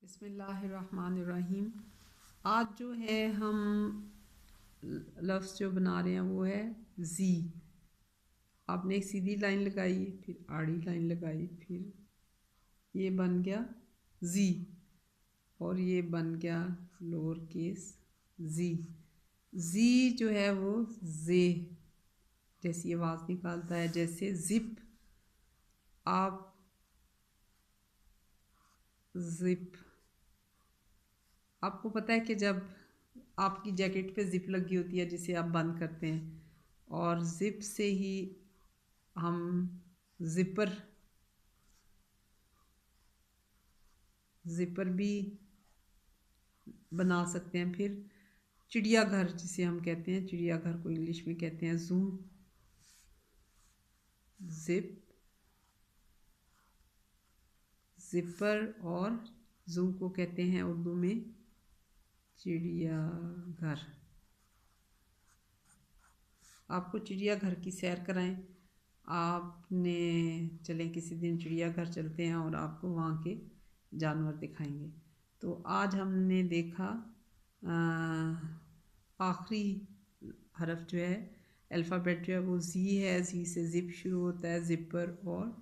बिस्मिल्लाहिर्रहमानिर्रहीम। आज जो है हम लफ्ज़ जो बना रहे हैं वो है ज़ी। आपने एक सीधी लाइन लगाई, फिर आड़ी लाइन लगाई, फिर ये बन गया ज़ी और ये बन गया लोअर केस ज़ी। ज़ी जो है वो जे जैसी आवाज़ निकालता है, जैसे ज़िप। आप ज़िप, आपको पता है कि जब आपकी जैकेट पे ज़िप लगी होती है जिसे आप बंद करते हैं, और ज़िप से ही हम ज़िपर भी बना सकते हैं। फिर चिड़ियाघर जिसे हम कहते हैं, चिड़ियाघर को इंग्लिश में कहते हैं ज़ू। ज़िप, ज़िपर और ज़ू को कहते हैं उर्दू में चिड़ियाघर। आपको चिड़ियाघर की सैर कराएं, आपने चलें किसी दिन चिड़ियाघर चलते हैं और आपको वहाँ के जानवर दिखाएंगे। तो आज हमने देखा आखिरी हरफ जो है, अल्फ़ाबेट जो है वो ज़ी है। ज़ी से ज़िप शुरू होता है, ज़िपर और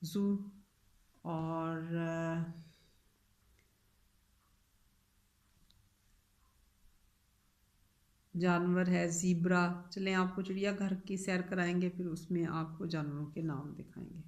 ज़ू। और जानवर है ज़ीब्रा। चलें आपको चिड़ियाघर की सैर कराएंगे, फिर उसमें आपको जानवरों के नाम दिखाएंगे।